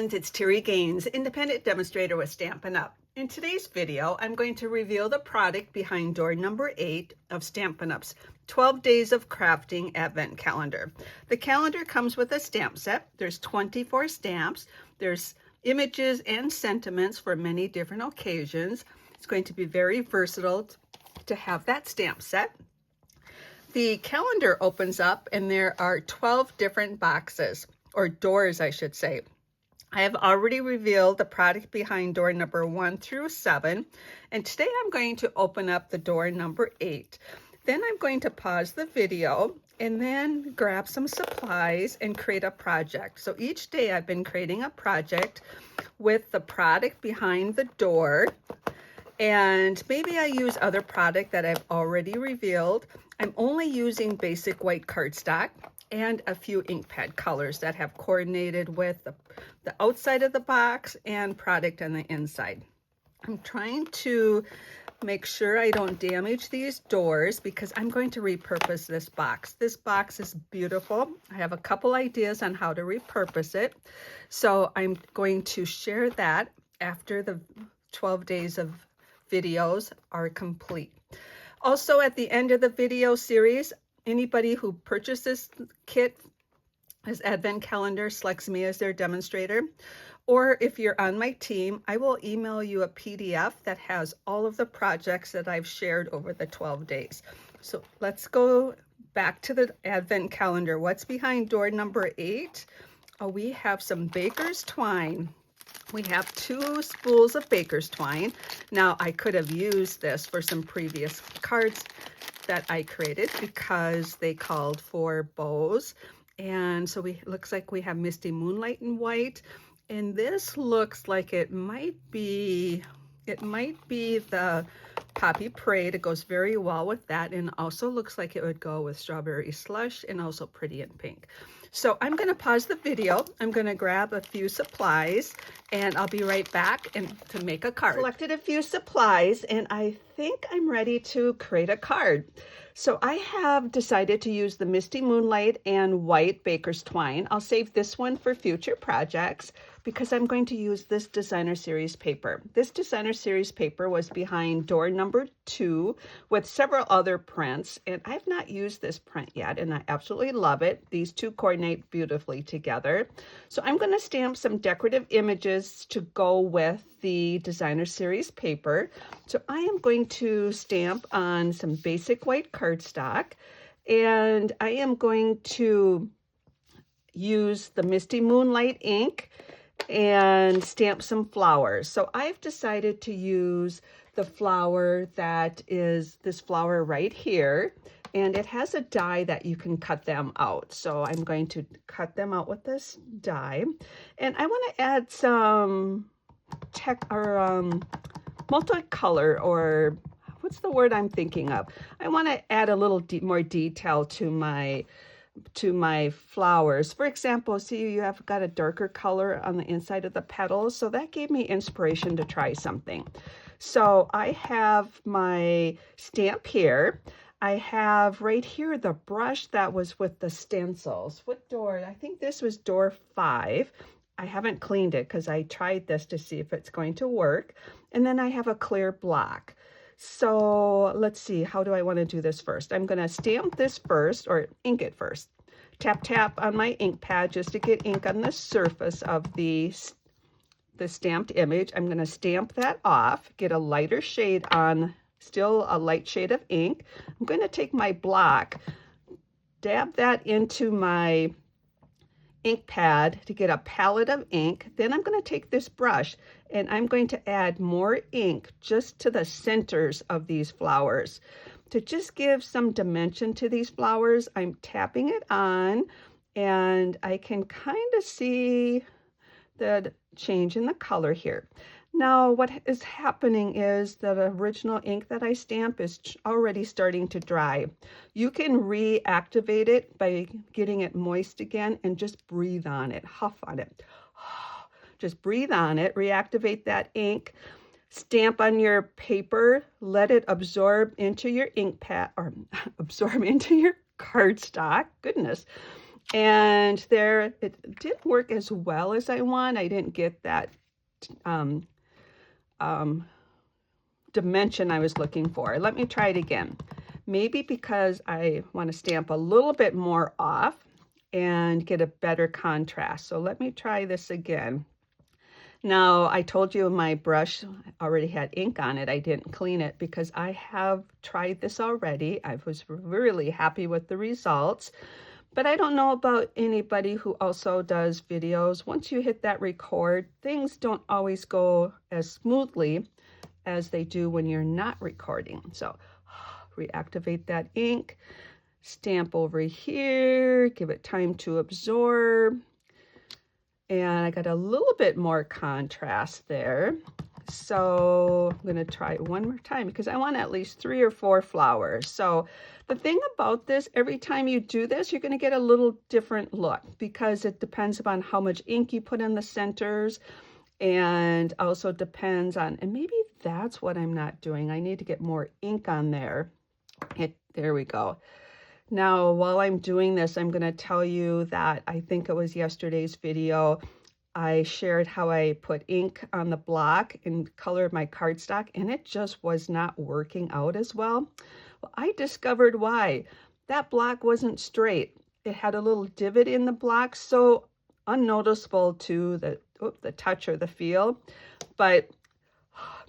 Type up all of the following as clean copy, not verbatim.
friends, it's Terri Gaines, independent demonstrator with Stampin' Up. In today's video, I'm going to reveal the product behind door number 8 of Stampin' Up's 12 Days of Crafting Advent Calendar. The calendar comes with a stamp set. There's 24 stamps. There's images and sentiments for many different occasions. It's going to be very versatile to have that stamp set. The calendar opens up and there are 12 different boxes, or doors, I should say. I have already revealed the product behind door number 1 through 7, and today I'm going to open up the door number 8. Then I'm going to pause the video and then grab some supplies and create a project. So each day I've been creating a project with the product behind the door, and maybe I use other product that I've already revealed. I'm only using basic white cardstock and a few ink pad colors that have coordinated with the outside of the box and product on the inside. I'm trying to make sure I don't damage these doors because I'm going to repurpose this box. This box is beautiful. I have a couple ideas on how to repurpose it. So I'm going to share that after the 12 days of videos are complete. Also, at the end of the video series, anybody who purchases this kit, this advent calendar, selects me as their demonstrator. Or if you're on my team, I will email you a PDF that has all of the projects that I've shared over the 12 days. So let's go back to the advent calendar. What's behind door number 8? Oh, we have some baker's twine. We have 2 spools of baker's twine. Now, I could have used this for some previous cards that I created because they called for bows. And so looks like we have Misty Moonlight in white. And this looks like it might be the Poppy Parade. It goes very well with that, and also looks like it would go with Strawberry Slush and also Pretty in Pink. So I'm going to pause the video. I'm going to grab a few supplies and I'll be right back to make a card. Selected a few supplies and I think I'm ready to create a card. So I have decided to use the Misty Moonlight and white baker's twine. I'll save this one for future projects because I'm going to use this designer series paper. This designer series paper was behind door number 2 with several other prints, and I've not used this print yet and I absolutely love it. These two coordinate beautifully together. So I'm going to stamp some decorative images to go with the designer series paper. So I am going to stamp on some basic white cardstock, and I am going to use the Misty Moonlight ink and stamp some flowers. So I've decided to use the flower that is this flower right here, and it has a die that you can cut them out. So I'm going to cut them out with this die, and I want to add some multicolor, or what's the word I'm thinking of? I want to add a little more detail to my flowers. For example, see, you have got a darker color on the inside of the petals, so that gave me inspiration to try something. So I have my stamp here. I have right here the brush that was with the stencils. What door? I think this was door 5. I haven't cleaned it because I tried this to see if it's going to work. And then I have a clear block. So let's see, how do I want to do this first? I'm going to stamp this first, or ink it first. Tap, tap on my ink pad just to get ink on the surface of the stamped image. I'm going to stamp that off, get a lighter shade on, still a light shade of ink. I'm going to take my block, dab that into my ink pad to get a palette of ink. Then I'm going to take this brush and I'm going to add more ink just to the centers of these flowers to just give some dimension to these flowers. I'm tapping it on and I can kind of see the change in the color here. Now what is happening is that the original ink that I stamp is already starting to dry. You can reactivate it by getting it moist again and just breathe on it, huff on it. Just breathe on it, reactivate that ink, stamp on your paper, let it absorb into your ink pad, or absorb into your cardstock, goodness, And there, it didn't work as well as I want. I didn't get that dimension I was looking for. Let me try it again. Maybe because I want to stamp a little bit more off and get a better contrast. So let me try this again. Now, I told you my brush already had ink on it. I didn't clean it because I have tried this already. I was really happy with the results. But I don't know about anybody who also does videos. Once you hit that record, things don't always go as smoothly as they do when you're not recording. So reactivate that ink, stamp over here, give it time to absorb. And I got a little bit more contrast there. So I'm going to try it one more time because I want at least 3 or 4 flowers. So the thing about this, every time you do this, you're going to get a little different look because it depends upon how much ink you put in the centers, and also depends on, and maybe that's what I'm not doing. I need to get more ink on there. There we go. Now, while I'm doing this, I'm going to tell you that I think it was yesterday's video, I shared how I put ink on the block and colored my cardstock, and it just was not working out as well. Well, I discovered why. That block wasn't straight. It had a little divot in the block, so unnoticeable to the touch or the feel, but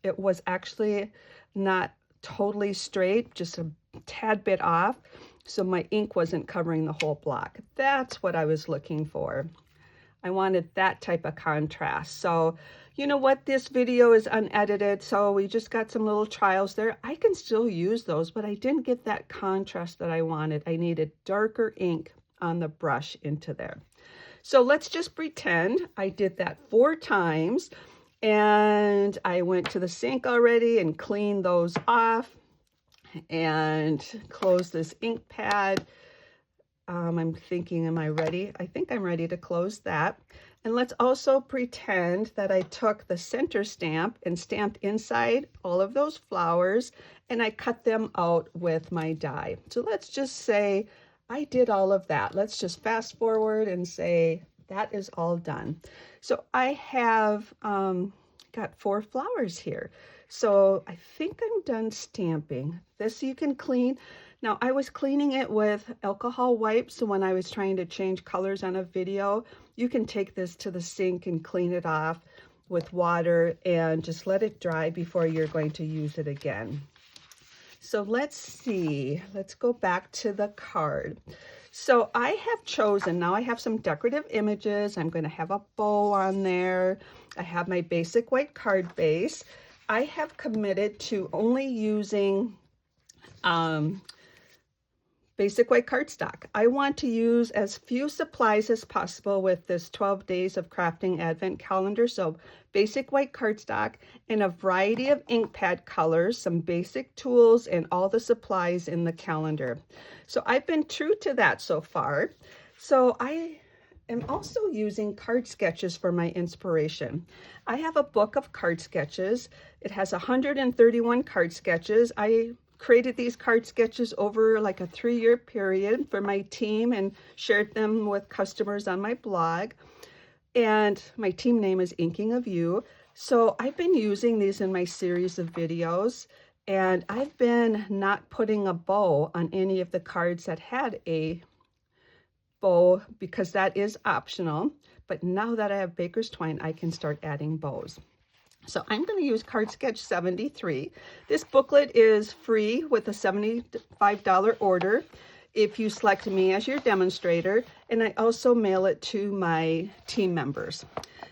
it was actually not totally straight, just a tad bit off. So my ink wasn't covering the whole block. That's what I was looking for. I wanted that type of contrast. So you know what? This video is unedited, so we just got some little trials there. I can still use those, but I didn't get that contrast that I wanted. I needed darker ink on the brush into there. So let's just pretend I did that 4 times, and I went to the sink already and cleaned those off and close this ink pad. I'm thinking, am I ready? I think I'm ready to close that. And let's also pretend that I took the center stamp and stamped inside all of those flowers, and I cut them out with my die. So let's just say I did all of that. Let's just fast forward and say that is all done. So I have got 4 flowers here. So I think I'm done stamping. This you can clean. Now I was cleaning it with alcohol wipes, so when I was trying to change colors on a video, you can take this to the sink and clean it off with water and just let it dry before you're going to use it again. So let's see, let's go back to the card. So I have chosen, now I have some decorative images. I'm going to have a bow on there. I have my basic white card base. I have committed to only using basic white cardstock. I want to use as few supplies as possible with this 12 days of crafting advent calendar. So basic white cardstock and a variety of ink pad colors, some basic tools, and all the supplies in the calendar. So I've been true to that so far. So I am also using card sketches for my inspiration. I have a book of card sketches. It has 131 card sketches. I created these card sketches over like a 3-year period for my team and shared them with customers on my blog. And my team name is Inking of You. So I've been using these in my series of videos, and I've been not putting a bow on any of the cards that had a bow because that is optional. But now that I have baker's twine, I can start adding bows. So I'm going to use Card Sketch 73. This booklet is free with a $75 order if you select me as your demonstrator, and I also mail it to my team members.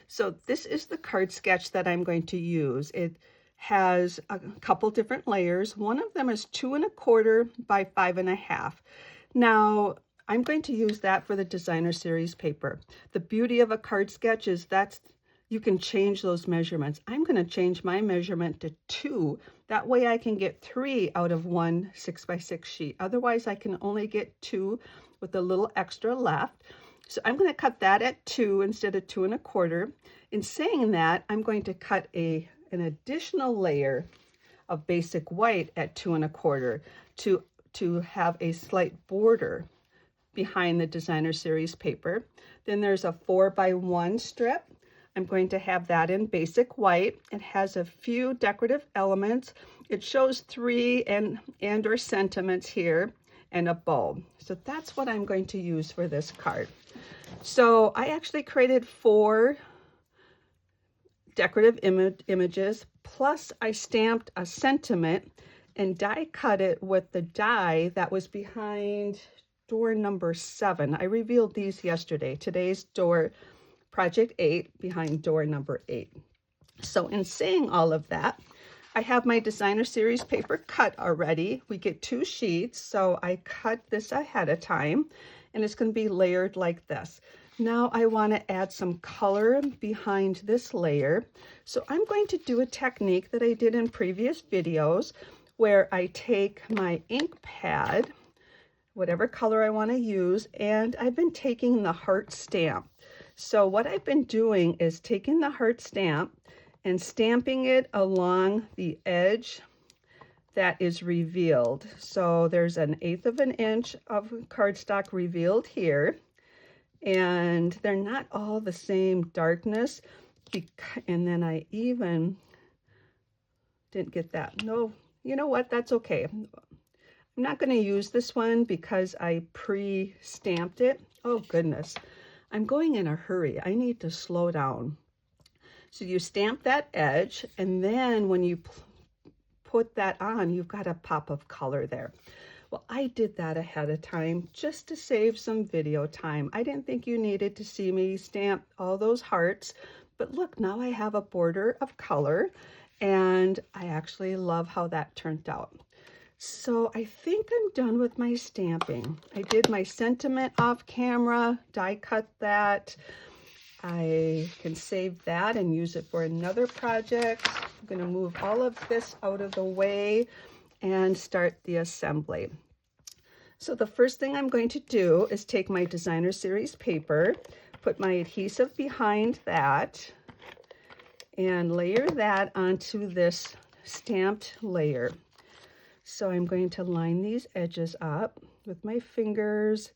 So this is the card sketch that I'm going to use. It has a couple different layers. One of them is 2 1/4 by 5 1/2. Now, I'm going to use that for the designer series paper. The beauty of a card sketch is you can change those measurements. I'm going to change my measurement to 2. That way I can get 3 out of one 6x6 sheet. Otherwise, I can only get 2 with a little extra left. So I'm going to cut that at 2 instead of 2 1/4. In saying that, I'm going to cut an additional layer of basic white at 2 1/4 to have a slight border behind the designer series paper. Then there's a 4x1 strip. I'm going to have that in basic white. It has a few decorative elements. It shows 3 and or sentiments here and a bow. So that's what I'm going to use for this card. So I actually created 4 decorative images, plus I stamped a sentiment and die cut it with the die that was behind door number 7. I revealed these yesterday. Today's door, project 8, behind door number 8. So in saying all of that, I have my designer series paper cut already. We get 2 sheets, so I cut this ahead of time, and it's going to be layered like this. Now I want to add some color behind this layer. So I'm going to do a technique that I did in previous videos where I take my ink pad, whatever color I want to use, and I've been taking the heart stamp. So what I've been doing is taking the heart stamp and stamping it along the edge that is revealed. So there's 1/8 of an inch of cardstock revealed here, and they're not all the same darkness. And then I even didn't get that. No, you know what? That's okay. I'm not going to use this one because I pre-stamped it. Oh goodness, I'm going in a hurry. I need to slow down. So you stamp that edge, and then when you put that on, you've got a pop of color there. Well, I did that ahead of time just to save some video time. I didn't think you needed to see me stamp all those hearts, but look, now I have a border of color, and I actually love how that turned out. So I think I'm done with my stamping. I did my sentiment off camera, die cut that. I can save that and use it for another project. I'm going to move all of this out of the way and start the assembly. So the first thing I'm going to do is take my designer series paper, put my adhesive behind that, and layer that onto this stamped layer. So I'm going to line these edges up with my fingers,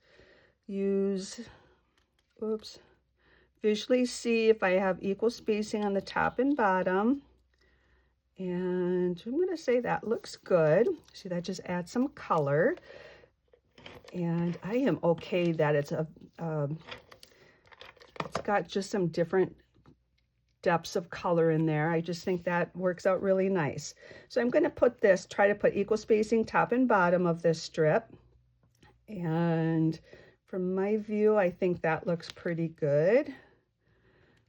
visually see if I have equal spacing on the top and bottom. And I'm going to say that looks good. See, that just adds some color. And I am okay that it's got just some different depths of color in there. I just think that works out really nice. So I'm going to try to put equal spacing top and bottom of this strip. And from my view, I think that looks pretty good.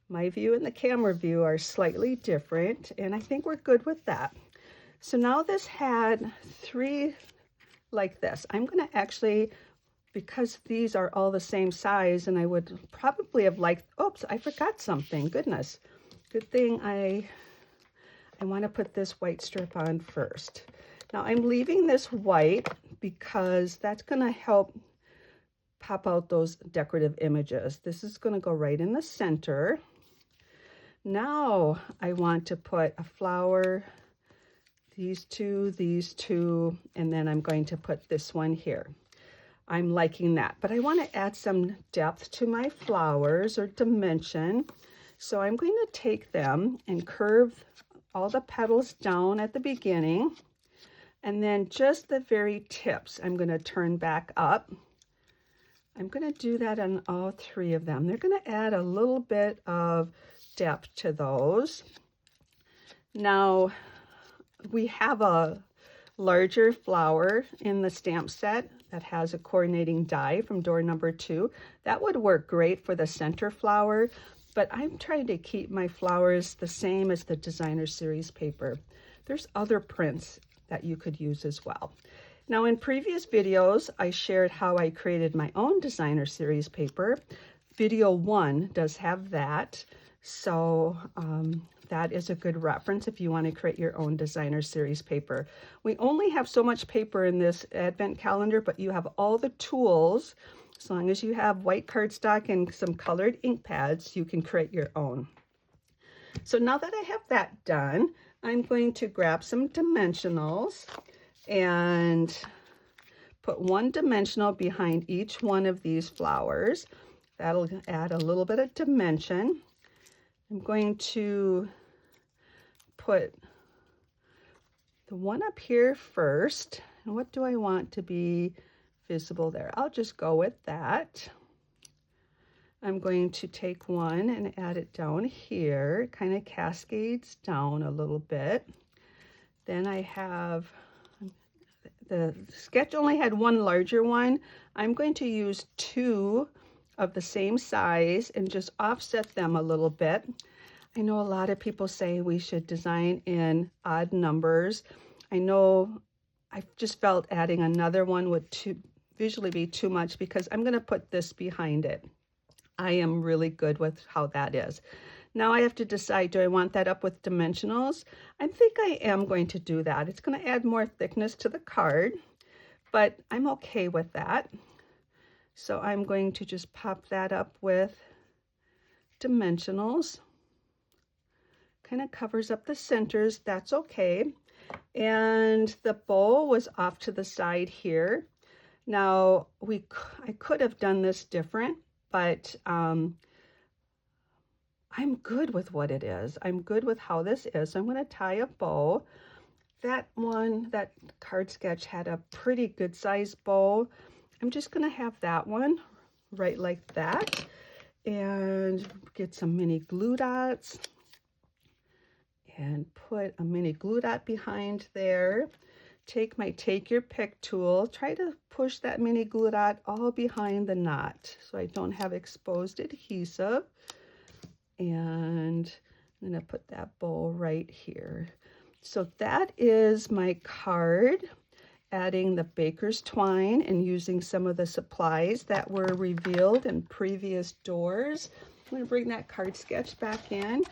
My view and the camera view are slightly different, and I think we're good with that. So now this had 3 like this. I'm going to actually, because these are all the same size, and I would probably have liked, oops, I forgot something. Goodness. Good thing I want to put this white strip on first. Now I'm leaving this white because that's going to help pop out those decorative images. This is going to go right in the center. Now I want to put a flower, these two, and then I'm going to put this one here. I'm liking that, but I want to add some depth to my flowers or dimension. So I'm going to take them and curve all the petals down at the beginning, and then just the very tips I'm going to turn back up. I'm going to do that on all 3 of them. They're going to add a little bit of depth to those. Now we have a larger flower in the stamp set that has a coordinating die from door number 2. That would work great for the center flower, but I'm trying to keep my flowers the same as the designer series paper. There's other prints that you could use as well. Now in previous videos, I shared how I created my own designer series paper. Video 1 does have that. So that is a good reference if you want to create your own designer series paper. We only have so much paper in this advent calendar, but you have all the tools. As long as you have white cardstock and some colored ink pads, you can create your own. So now that I have that done, I'm going to grab some dimensionals and put one dimensional behind each one of these flowers. That'll add a little bit of dimension. I'm going to put the one up here first. And what do I want to be visible there? I'll just go with that. I'm going to take one and add it down here. It kind of cascades down a little bit. Then I have, the sketch only had one larger one. I'm going to use two of the same size and just offset them a little bit. I know a lot of people say we should design in odd numbers. I know I just felt adding another one would visually be too much because I'm going to put this behind it. I am really good with how that is. Now I have to decide, do I want that up with dimensionals? I think I am going to do that. It's going to add more thickness to the card, but I'm okay with that. So I'm going to just pop that up with dimensionals. Kind of covers up the centers, that's okay. And the bow was off to the side here. Now I could have done this different, but I'm good with what it is. I'm good with how this is. So I'm going to tie a bow. That card sketch had a pretty good size bow. I'm just going to have that one right like that and get some mini glue dots and put a mini glue dot behind there. Take my take your pick tool, try to push that mini glue dot all behind the knot so I don't have exposed adhesive. And I'm going to put that bow right here. So that is my card, adding the baker's twine and using some of the supplies that were revealed in previous doors. I'm going to bring that card sketch back in,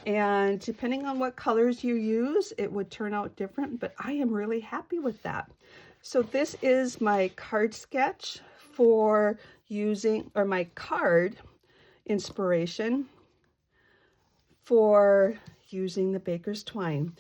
and depending on what colors you use, it would turn out different, but I am really happy with that. So this is my card sketch for using, or my card inspiration for using the baker's twine.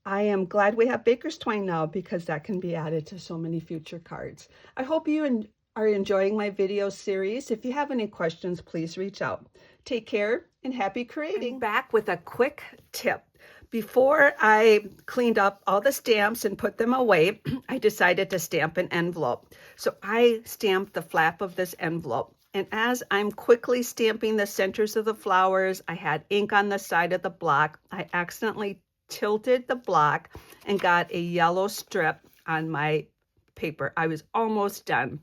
I am glad we have baker's twine now because that can be added to so many future cards. I hope you are enjoying my video series. If you have any questions, please reach out. Take care and happy creating. I'm back with a quick tip. Before I cleaned up all the stamps and put them away, I decided to stamp an envelope. So I stamped the flap of this envelope. And as I'm quickly stamping the centers of the flowers, I had ink on the side of the block. I accidentally tilted the block and got a yellow strip on my paper. I was almost done.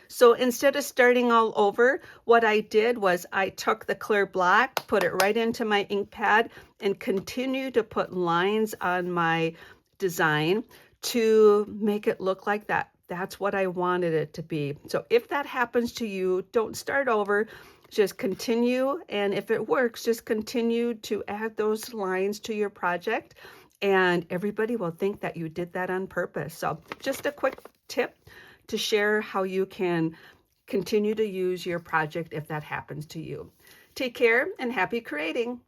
So instead of starting all over, what I did was I took the clear block, put it right into my ink pad, and continued to put lines on my design to make it look like that. That's what I wanted it to be. So if that happens to you, don't start over. Just continue, and if it works, just continue to add those lines to your project, and everybody will think that you did that on purpose. So just a quick tip to share how you can continue to use your project if that happens to you. Take care and happy creating.